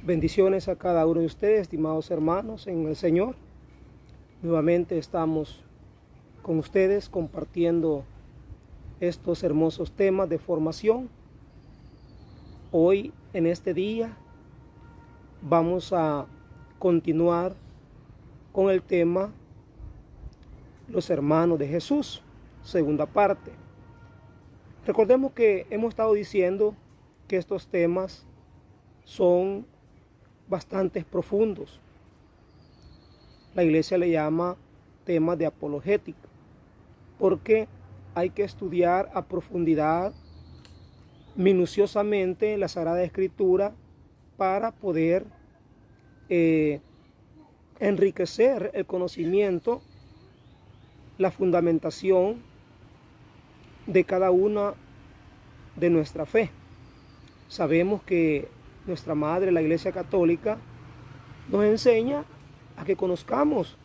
Bendiciones a cada uno de ustedes, estimados hermanos en el Señor. Nuevamente estamos con ustedes compartiendo estos hermosos temas de formación. Hoy, en este día, vamos a continuar con el tema Los hermanos de Jesús, segunda parte. Recordemos que hemos estado diciendo que estos temas son bastante profundos. La iglesia le llama temas de apologética, porque hay que estudiar a profundidad, minuciosamente, la Sagrada Escritura para poder enriquecer el conocimiento, la fundamentación de cada una de nuestra fe. Sabemos que nuestra madre, la Iglesia Católica, nos enseña a que conozcamos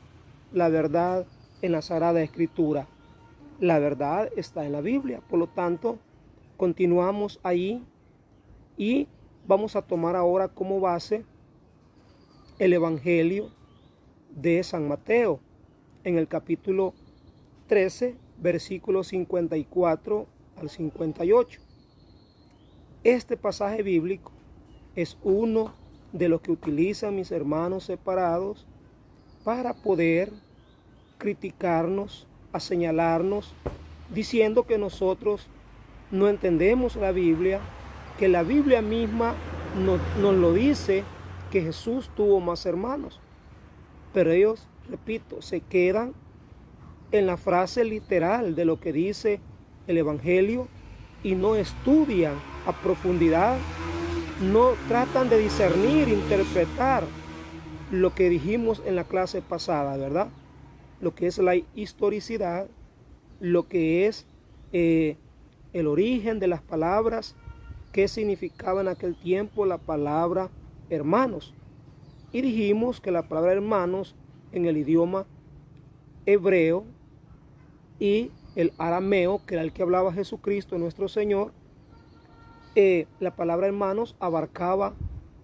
la verdad en la Sagrada Escritura. La verdad está en la Biblia, por lo tanto, continuamos ahí y vamos a tomar ahora como base el Evangelio de San Mateo, en el capítulo 13, versículos 54 al 58. Este pasaje bíblico es uno de los que utilizan mis hermanos separados para poder criticarnos, a señalarnos, diciendo que nosotros no entendemos la Biblia, que la Biblia misma nos lo dice, que Jesús tuvo más hermanos. Pero ellos, repito, se quedan en la frase literal de lo que dice el Evangelio y no estudian a profundidad, no tratan de discernir, interpretar lo que dijimos en la clase pasada, ¿verdad? Lo que es la historicidad, lo que es el origen de las palabras, qué significaba en aquel tiempo la palabra hermanos. Y dijimos que la palabra hermanos en el idioma hebreo y el arameo, que era el que hablaba Jesucristo, nuestro Señor, la palabra hermanos abarcaba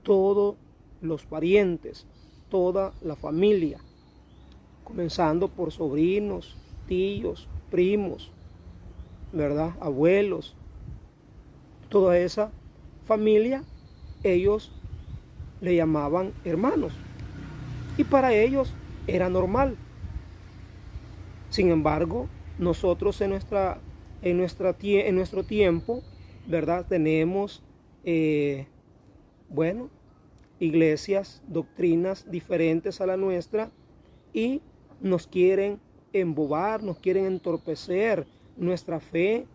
todos los parientes, toda la familia, comenzando por sobrinos, tíos, primos, ¿verdad? Abuelos. Toda esa familia, ellos le llamaban hermanos. Y para ellos era normal. Sin embargo, nosotros en nuestro tiempo, ¿verdad? Tenemos, iglesias, doctrinas diferentes a la nuestra y nos quieren embobar, nos quieren entorpecer nuestra fe,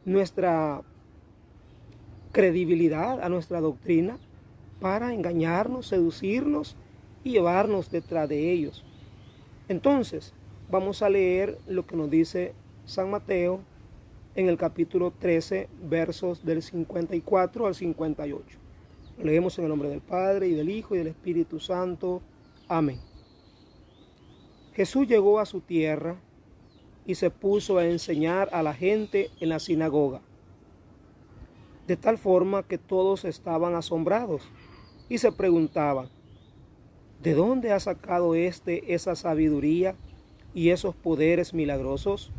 nuestra credibilidad a nuestra doctrina para engañarnos, seducirnos y llevarnos detrás de ellos. Entonces, vamos a leer lo que nos dice San Mateo en el capítulo 13, versos del 54 al 58. Lo leemos en el nombre del Padre, y del Hijo, y del Espíritu Santo. Amén. Jesús llegó a su tierra y se puso a enseñar a la gente en la sinagoga, de tal forma que todos estaban asombrados y se preguntaban: ¿de dónde ha sacado esa sabiduría y esos poderes milagrosos?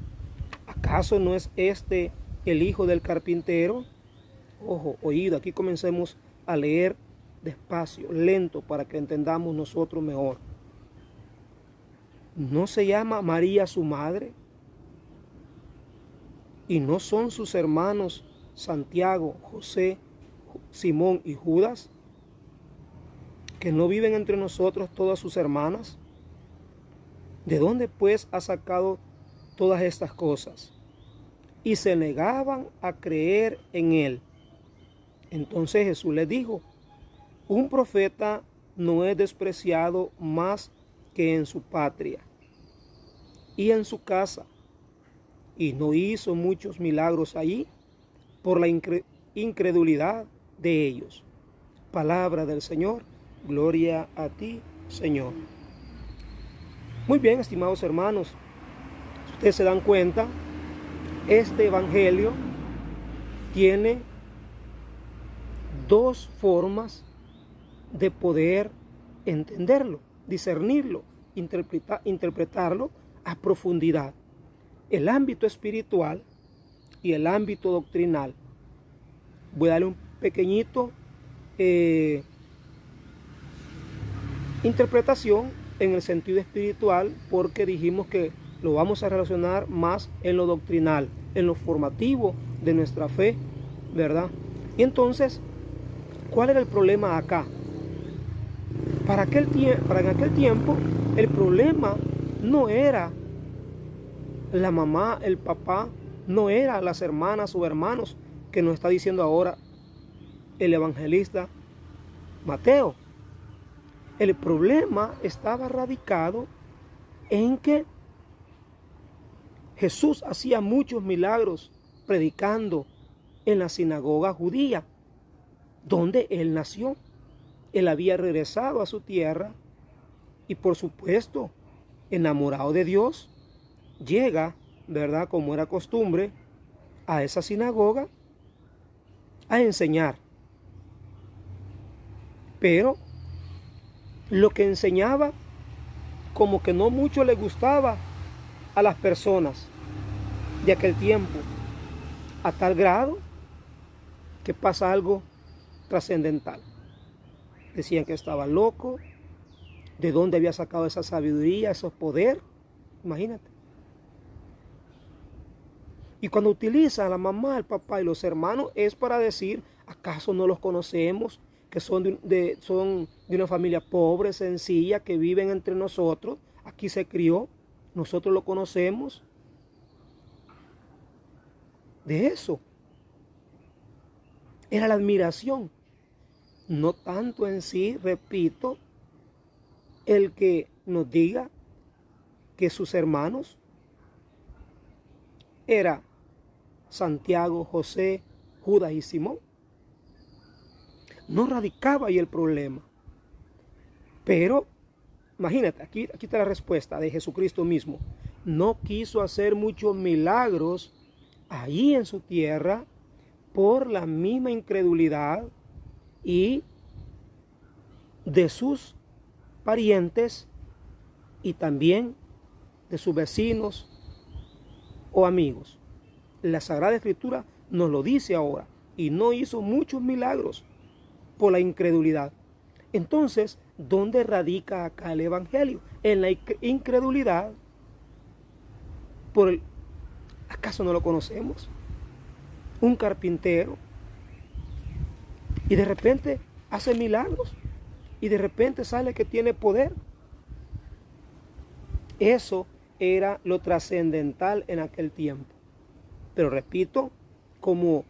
¿Acaso no es este el hijo del carpintero? Ojo, oído, aquí comencemos a leer despacio, lento, para que entendamos nosotros mejor. ¿No se llama María su madre? ¿Y no son sus hermanos Santiago, José, Simón y Judas? ¿Que no viven entre nosotros todas sus hermanas? ¿De dónde pues ha sacado todas estas cosas? Y se negaban a creer en él. Entonces Jesús les dijo: un profeta no es despreciado más que en su patria y en su casa. Y no hizo muchos milagros allí por la incredulidad de ellos. Palabra del Señor. Gloria a ti, Señor. Muy bien, estimados hermanos, si ustedes se dan cuenta, este evangelio tiene dos formas de poder entenderlo, discernirlo, interpretarlo a profundidad. El ámbito espiritual y el ámbito doctrinal. Voy a darle un pequeñito interpretación en el sentido espiritual, porque dijimos que lo vamos a relacionar más en lo doctrinal, en lo formativo de nuestra fe, ¿verdad? Y entonces, ¿cuál era el problema acá? Para en aquel tiempo, el problema no era la mamá, el papá, no era las hermanas o hermanos, que nos está diciendo ahora el evangelista Mateo. El problema estaba radicado en que Jesús hacía muchos milagros predicando en la sinagoga judía, donde él nació. Él había regresado a su tierra y, por supuesto, enamorado de Dios, llega, ¿verdad?, como era costumbre, a esa sinagoga a enseñar. Pero lo que enseñaba como que no mucho le gustaba a las personas de aquel tiempo, a tal grado que pasa algo trascendental. Decían que estaba loco, de dónde había sacado esa sabiduría, esos poderes, imagínate. Y cuando utiliza a la mamá, el papá y los hermanos, es para decir, ¿acaso no los conocemos? Que son de una familia pobre, sencilla, que viven entre nosotros. Aquí se crió, nosotros lo conocemos. De eso era la admiración. No tanto en sí, repito, el que nos diga que sus hermanos eran Santiago, José, Judas y Simón. No radicaba ahí el problema. Pero, imagínate, aquí está la respuesta de Jesucristo mismo. No quiso hacer muchos milagros ahí en su tierra por la misma incredulidad y de sus parientes y también de sus vecinos o amigos. La Sagrada Escritura nos lo dice ahora, y no hizo muchos milagros por la incredulidad. Entonces, ¿dónde radica acá el Evangelio? En la incredulidad. ¿Acaso no lo conocemos? Un carpintero, y de repente hace milagros, y de repente sale que tiene poder. Eso era lo trascendental en aquel tiempo. Pero repito, como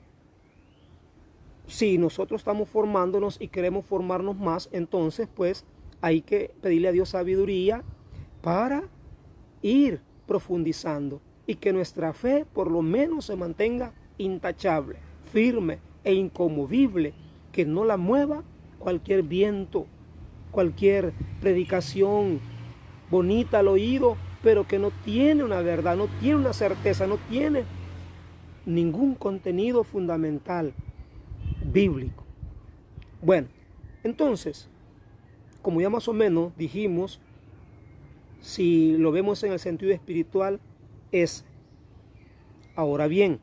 si nosotros estamos formándonos y queremos formarnos más, entonces pues hay que pedirle a Dios sabiduría para ir profundizando y que nuestra fe por lo menos se mantenga intachable, firme e inconmovible, que no la mueva cualquier viento, cualquier predicación bonita al oído, pero que no tiene una verdad, no tiene una certeza, no tiene ningún contenido fundamental bíblico. Bueno, entonces, como ya más o menos dijimos, si lo vemos en el sentido espiritual, es, ahora bien,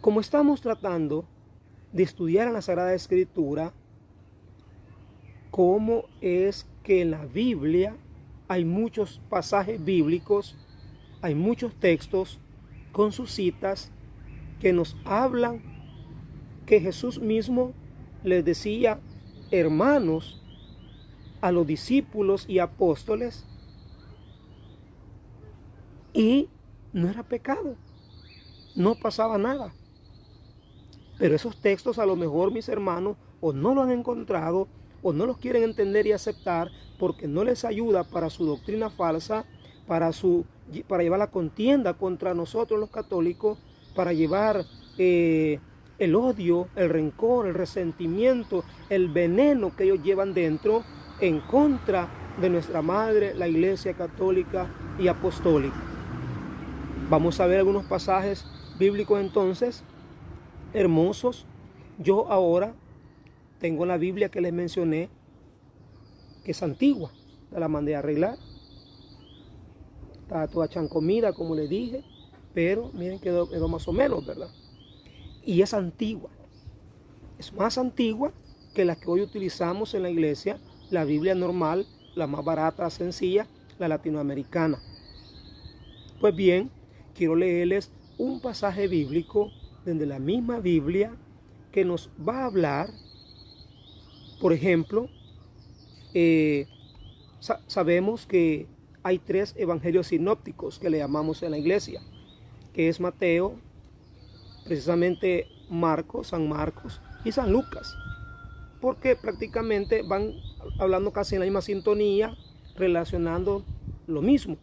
como estamos tratando de estudiar en la Sagrada Escritura, cómo es que en la Biblia hay muchos pasajes bíblicos, hay muchos textos con sus citas que nos hablan que Jesús mismo les decía hermanos a los discípulos y apóstoles, y no era pecado, no pasaba nada. Pero esos textos a lo mejor, mis hermanos, o no lo han encontrado o no los quieren entender y aceptar porque no les ayuda para su doctrina falsa, para llevar la contienda contra nosotros los católicos, para llevar el odio, el rencor, el resentimiento, el veneno que ellos llevan dentro en contra de nuestra madre, la Iglesia Católica y Apostólica. Vamos a ver algunos pasajes bíblicos entonces, hermosos. Yo ahora tengo la Biblia que les mencioné, que es antigua, la mandé a arreglar. Está toda chancomida, como les dije, pero miren quedó más o menos, ¿verdad? Y es antigua, es más antigua que la que hoy utilizamos en la iglesia, la Biblia normal, la más barata, la sencilla, la latinoamericana. Pues bien, quiero leerles un pasaje bíblico desde la misma Biblia que nos va a hablar, por ejemplo, sabemos que hay 3 evangelios sinópticos que le llamamos en la iglesia, que es Mateo, precisamente Marcos, San Marcos y San Lucas, porque prácticamente van hablando casi en la misma sintonía, relacionando lo mismo.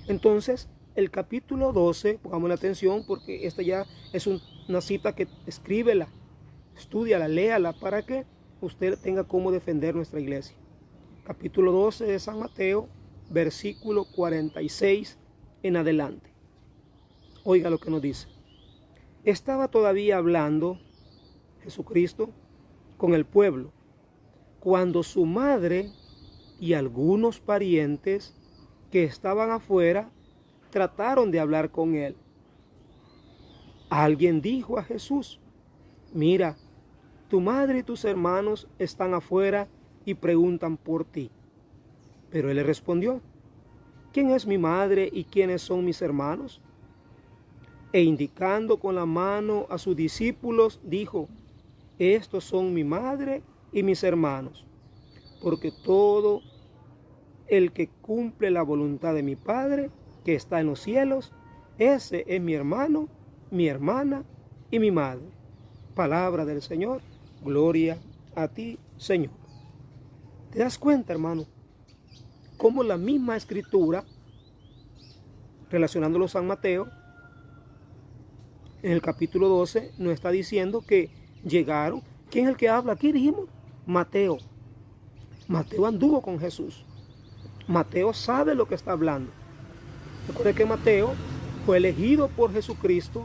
Entonces, el capítulo 12, pongamos la atención porque esta ya es una cita que escríbela, estúdiala, léala para que usted tenga cómo defender nuestra iglesia. Capítulo 12 de San Mateo, versículo 46 en adelante. Oiga lo que nos dice. Estaba todavía hablando Jesucristo con el pueblo, cuando su madre y algunos parientes que estaban afuera trataron de hablar con él. Alguien dijo a Jesús: mira, tu madre y tus hermanos están afuera y preguntan por ti. Pero él le respondió: ¿quién es mi madre y quiénes son mis hermanos? E indicando con la mano a sus discípulos, dijo: estos son mi madre y mis hermanos, porque todo el que cumple la voluntad de mi Padre, que está en los cielos, ese es mi hermano, mi hermana y mi madre. Palabra del Señor, gloria a ti, Señor. ¿Te das cuenta, hermano, cómo la misma escritura, relacionándolo a San Mateo, en el capítulo 12, nos está diciendo que llegaron? ¿Quién es el que habla? Aquí dijimos Mateo. Mateo anduvo con Jesús. Mateo sabe lo que está hablando. Recuerda que Mateo fue elegido por Jesucristo.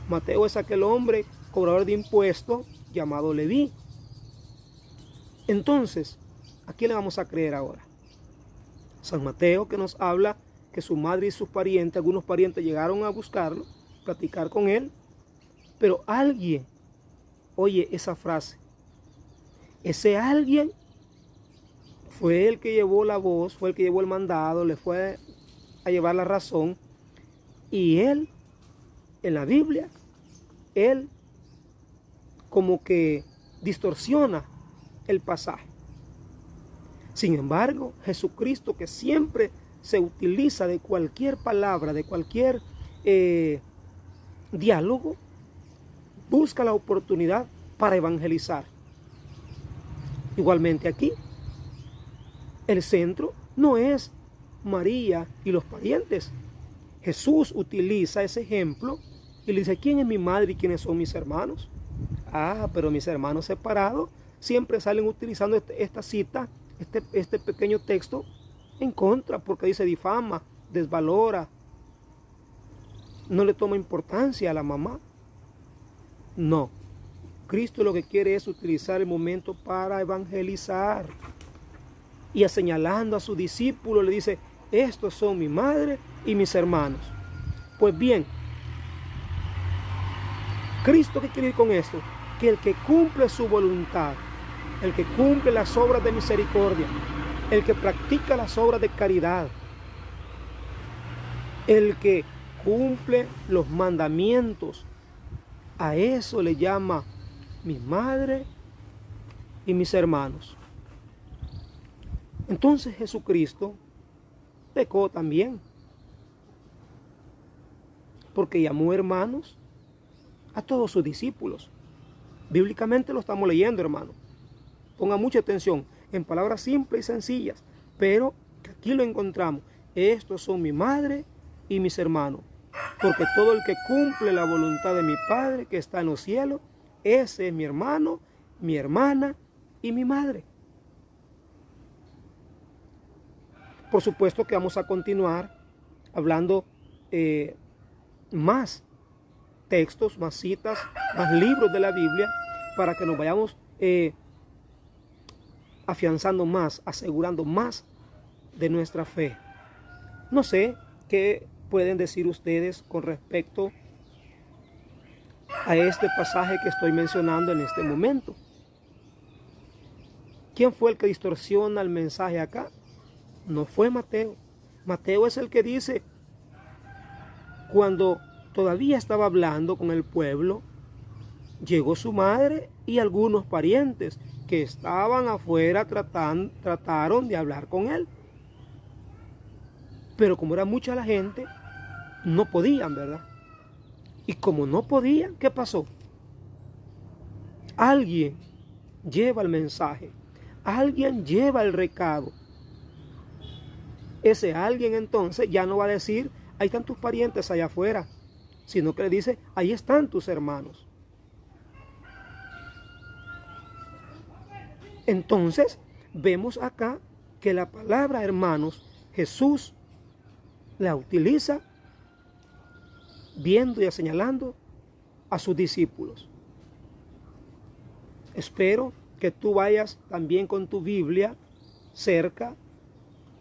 Mateo es aquel hombre cobrador de impuestos llamado Leví. Entonces, ¿a quién le vamos a creer ahora? San Mateo, que nos habla que su madre y sus parientes, algunos parientes llegaron a buscarlo, platicar con él, pero alguien oye esa frase. Ese alguien fue el que llevó la voz, fue el que llevó el mandado, le fue a llevar la razón, y él, en la Biblia, él como que distorsiona el pasaje. Sin embargo, Jesucristo, que siempre se utiliza de cualquier palabra, de cualquier diálogo, busca la oportunidad para evangelizar. Igualmente aquí, el centro no es María y los parientes. Jesús utiliza ese ejemplo y le dice: ¿quién es mi madre y quiénes son mis hermanos? Ah, pero mis hermanos separados siempre salen utilizando esta cita, este pequeño texto en contra, porque dice difama, desvalora, no le toma importancia a la mamá. No, Cristo lo que quiere es utilizar el momento para evangelizar. Y señalando a sus discípulos le dice: estos son mi madre y mis hermanos. Pues bien, ¿Cristo qué quiere decir con esto? Que el que cumple su voluntad, el que cumple las obras de misericordia, el que practica las obras de caridad, el que cumple los mandamientos, a eso le llama mi madre y mis hermanos. Entonces Jesucristo pecó también, porque llamó hermanos a todos sus discípulos. Bíblicamente lo estamos leyendo, hermano. Ponga mucha atención, en palabras simples y sencillas, pero aquí lo encontramos. Estos son mi madre y mis hermanos, porque todo el que cumple la voluntad de mi Padre que está en los cielos, ese es mi hermano, mi hermana y mi madre. Por supuesto que vamos a continuar hablando más textos, más citas, más libros de la Biblia, para que nos vayamos afianzando más, asegurando más de nuestra fe. No sé qué pueden decir ustedes con respecto a este pasaje que estoy mencionando en este momento. ¿Quién fue el que distorsiona el mensaje acá? No fue Mateo. Mateo es el que dice, cuando todavía estaba hablando con el pueblo, llegó su madre y algunos parientes que estaban afuera trataron de hablar con él. Pero como era mucha la gente, no podían, ¿verdad? Y como no podían, ¿qué pasó? Alguien lleva el mensaje, alguien lleva el recado. Ese alguien entonces ya no va a decir, ahí están tus parientes allá afuera, sino que le dice, ahí están tus hermanos. Entonces, vemos acá que la palabra hermanos, Jesús la utiliza viendo y señalando a sus discípulos. Espero que tú vayas también con tu Biblia cerca,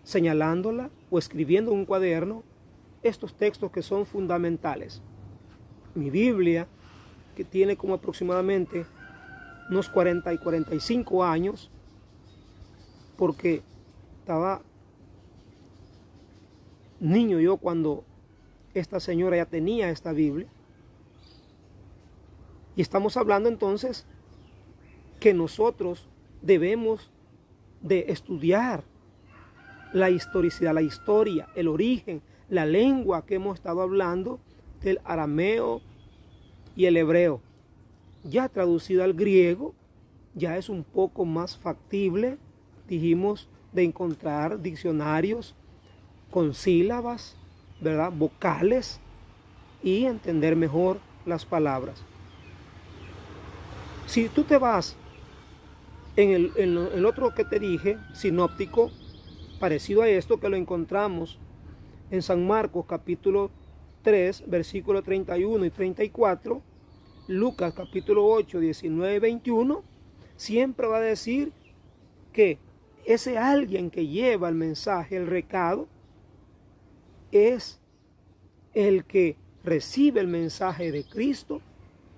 señalándola o escribiendo en un cuaderno estos textos que son fundamentales. Mi Biblia, que tiene como aproximadamente unos 40 y 45 años, porque estaba niño yo cuando esta señora ya tenía esta Biblia. Y estamos hablando entonces que nosotros debemos de estudiar la historicidad, la historia, el origen, la lengua que hemos estado hablando del arameo y el hebreo. Ya traducido al griego, ya es un poco más factible, dijimos, de encontrar diccionarios con sílabas, ¿verdad?, vocales, y entender mejor las palabras. Si tú te vas en el otro que te dije, sinóptico, parecido a esto, que lo encontramos en San Marcos capítulo 3, versículos 31 y 34, Lucas capítulo 8, 19 y 21, siempre va a decir que ese alguien que lleva el mensaje, el recado, es el que recibe el mensaje de Cristo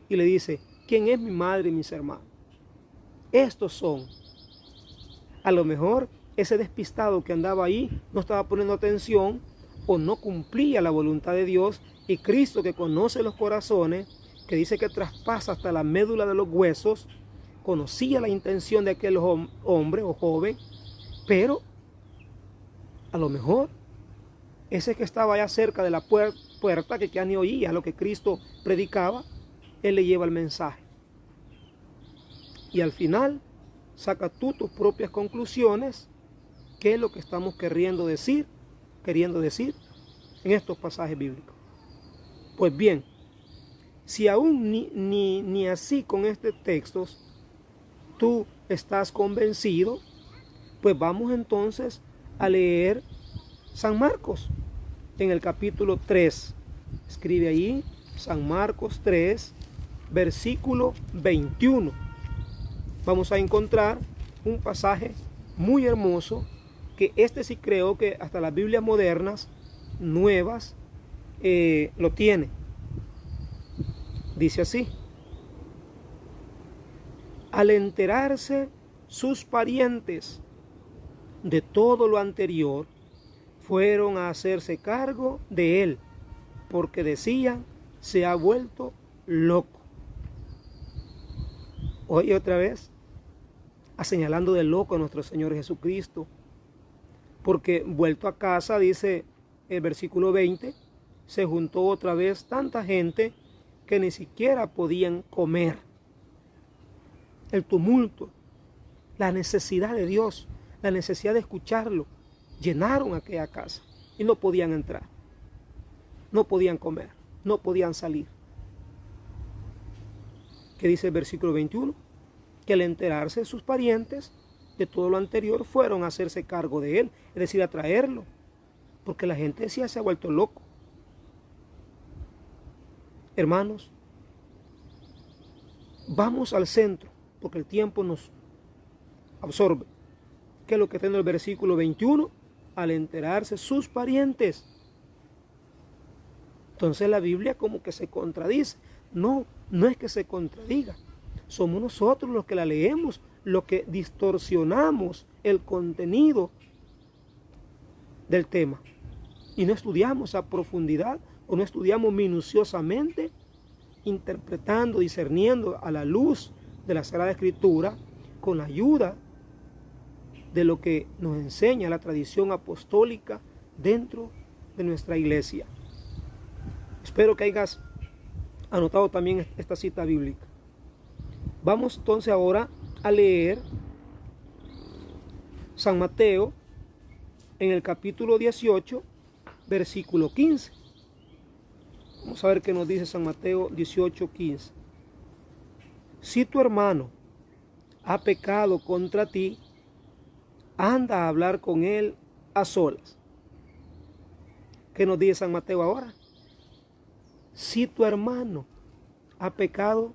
y le dice, ¿quién es mi madre y mis hermanos? Estos son. A lo mejor ese despistado que andaba ahí no estaba poniendo atención o no cumplía la voluntad de Dios, y Cristo, que conoce los corazones, que dice que traspasa hasta la médula de los huesos, conocía la intención de aquel hombre o joven, pero a lo mejor ese que estaba allá cerca de la puerta, que ya ni oía lo que Cristo predicaba, él le lleva el mensaje. Y al final, saca tú tus propias conclusiones, qué es lo que estamos queriendo decir en estos pasajes bíblicos. Pues bien, si aún ni así con estos textos tú estás convencido, pues vamos entonces a leer San Marcos en el capítulo 3. Escribe ahí San Marcos 3, versículo 21. Vamos a encontrar un pasaje muy hermoso, que este sí creo que hasta las Biblias modernas, nuevas, lo tiene. Dice así: al enterarse sus parientes de todo lo anterior, fueron a hacerse cargo de él, porque decían, se ha vuelto loco. Hoy otra vez, señalando de loco a nuestro Señor Jesucristo, porque vuelto a casa, dice el versículo 20, se juntó otra vez tanta gente que ni siquiera podían comer. El tumulto, la necesidad de Dios, la necesidad de escucharlo, llenaron aquella casa y no podían entrar, no podían comer, no podían salir. ¿Qué dice el versículo 21? Que al enterarse de sus parientes de todo lo anterior, fueron a hacerse cargo de él, es decir, a traerlo, porque la gente decía, se ha vuelto loco. Hermanos, vamos al centro porque el tiempo nos absorbe. ¿Qué es lo que está en el versículo 21? Al enterarse sus parientes. Entonces la Biblia como que se contradice. No, no es que se contradiga. Somos nosotros los que la leemos, los que distorsionamos el contenido del tema. Y no estudiamos a profundidad o no estudiamos minuciosamente, interpretando, discerniendo a la luz de la Sagrada Escritura, con la ayuda de lo que nos enseña la tradición apostólica dentro de nuestra iglesia. Espero que hayas anotado también esta cita bíblica. Vamos entonces ahora a leer San Mateo en el capítulo 18, versículo 15. Vamos a ver qué nos dice San Mateo 18, 15. Si tu hermano ha pecado contra ti, anda a hablar con él a solas. ¿Qué nos dice San Mateo ahora? Si tu hermano ha pecado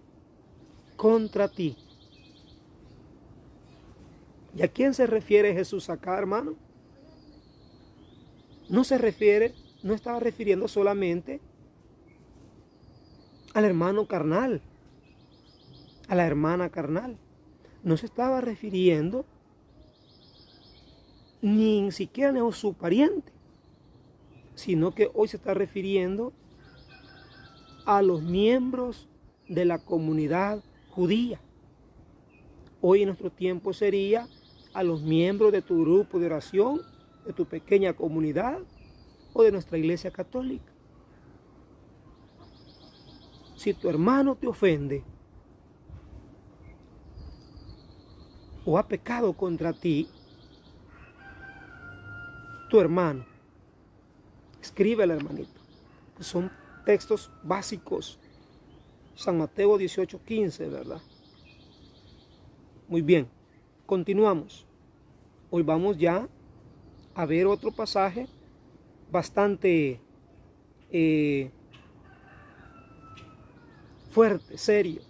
contra ti. ¿Y a quién se refiere Jesús acá, hermano? No estaba refiriendo solamente al hermano carnal, a la hermana carnal. No se estaba refiriendo ni siquiera a su pariente, sino que hoy se está refiriendo a los miembros de la comunidad judía. Hoy en nuestro tiempo sería a los miembros de tu grupo de oración, de tu pequeña comunidad o de nuestra iglesia católica. Si tu hermano te ofende o ha pecado contra ti, tu hermano, escríbele, hermanito. Son textos básicos. San Mateo 18:15, ¿verdad? Muy bien, continuamos. Hoy vamos ya a ver otro pasaje bastante fuerte, serio.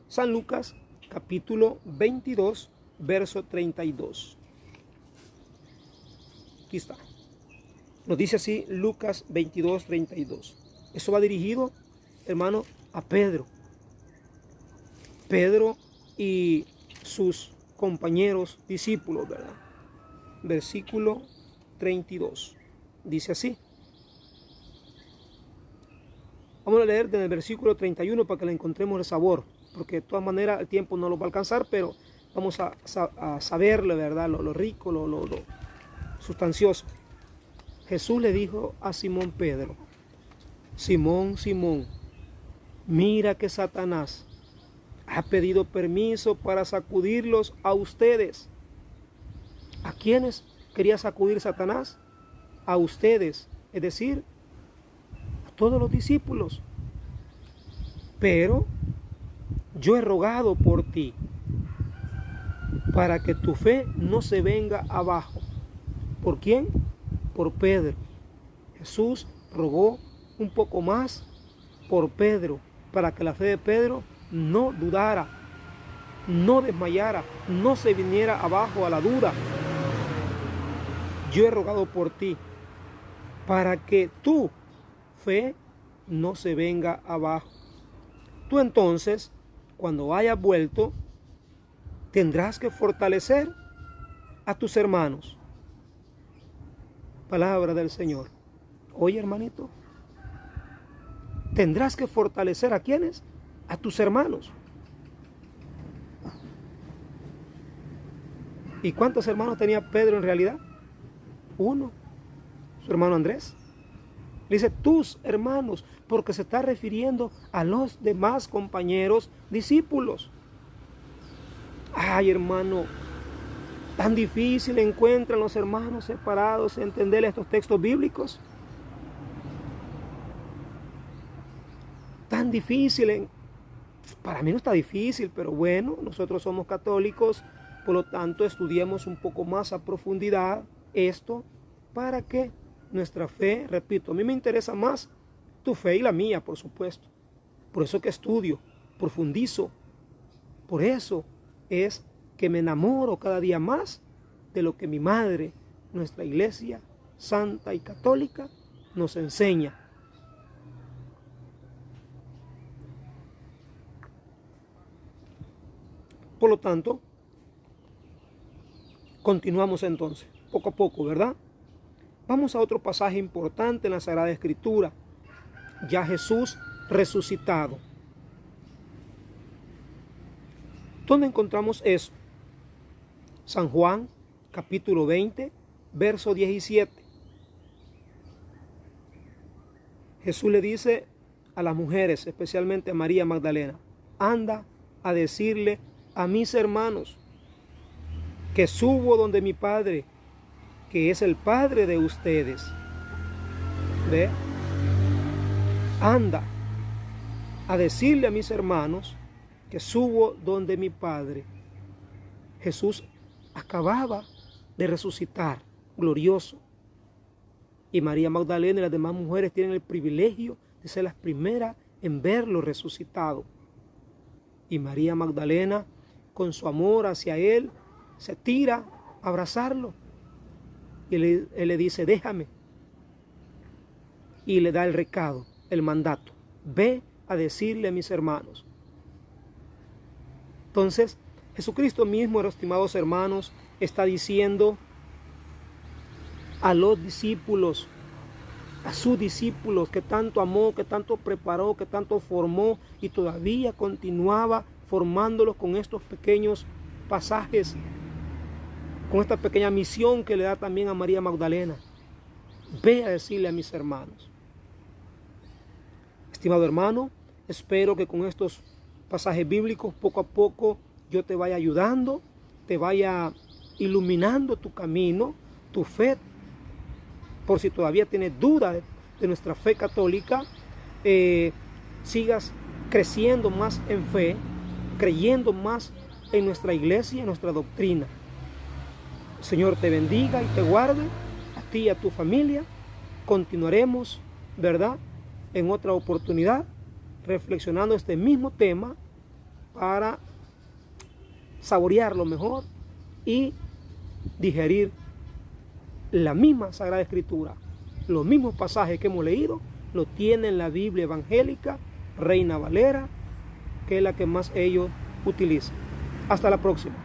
San Lucas, capítulo 22, verso 32. Aquí está. Nos dice así Lucas 22, 32. Eso va dirigido, hermano, a Pedro. Pedro y sus compañeros discípulos, ¿verdad? Versículo 32. Dice así. Vamos a leer desde el versículo 31 para que le encontremos el sabor, porque de todas maneras el tiempo no lo va a alcanzar, pero vamos a saberle, ¿verdad? Lo rico, lo sustancioso. Jesús le dijo a Simón Pedro: Simón, Simón, mira que Satanás ha pedido permiso para sacudirlos a ustedes. ¿A quiénes quería sacudir Satanás? A ustedes, es decir, a todos los discípulos. Pero yo he rogado por ti, para que tu fe no se venga abajo. ¿Por quién? Por Pedro. Jesús rogó un poco más por Pedro, para que la fe de Pedro no dudara, no desmayara, no se viniera abajo a la duda. Yo he rogado por ti, para que tu fe no se venga abajo. Tú entonces, cuando hayas vuelto, tendrás que fortalecer a tus hermanos. Palabra del Señor. Oye, hermanito, tendrás que fortalecer ¿a quiénes? A tus hermanos. ¿Y cuántos hermanos tenía Pedro en realidad? Uno, su hermano Andrés. Dice tus hermanos, porque se está refiriendo a los demás compañeros discípulos. Ay, hermano, tan difícil encuentran los hermanos separados entender estos textos bíblicos. Tan difícil. Para mí no está difícil, pero bueno, nosotros somos católicos, por lo tanto estudiemos un poco más a profundidad esto para que nuestra fe, repito, a mí me interesa más tu fe y la mía, por supuesto. Por eso que estudio, profundizo. Por eso es que me enamoro cada día más de lo que mi madre, nuestra iglesia santa y católica, nos enseña. Por lo tanto, continuamos entonces, poco a poco, ¿verdad? Vamos a otro pasaje importante en la Sagrada Escritura. Ya Jesús resucitado. ¿Dónde encontramos eso? San Juan, capítulo 20, verso 17. Jesús le dice a las mujeres, especialmente a María Magdalena: anda a decirle a mis hermanos que subo donde mi Padre, que es el Padre de ustedes. ¿Ve? Anda a decirle a mis hermanos que subo donde mi Padre. Jesús acababa de resucitar, glorioso. Y María Magdalena y las demás mujeres tienen el privilegio de ser las primeras en verlo resucitado. Y María Magdalena, con su amor hacia él, se tira a abrazarlo. Y él le dice: déjame. Y le da el recado, el mandato: ve a decirle a mis hermanos. Entonces, Jesucristo mismo, estimados hermanos, está diciendo a los discípulos, a sus discípulos que tanto amó, que tanto preparó, que tanto formó, y todavía continuaba formándolos con estos pequeños pasajes, con esta pequeña misión que le da también a María Magdalena: ve a decirle a mis hermanos. Estimado hermano, espero que con estos pasajes bíblicos poco a poco yo te vaya ayudando, te vaya iluminando tu camino, tu fe. Por si todavía tienes dudas de nuestra fe católica, sigas creciendo más en fe, creyendo más en nuestra iglesia, en nuestra doctrina. El Señor te bendiga y te guarde, a ti y a tu familia. Continuaremos, ¿verdad?, en otra oportunidad, reflexionando este mismo tema para saborearlo mejor y digerir la misma Sagrada Escritura. Los mismos pasajes que hemos leído lo tiene en la Biblia evangélica Reina Valera, que es la que más ellos utilizan. Hasta la próxima.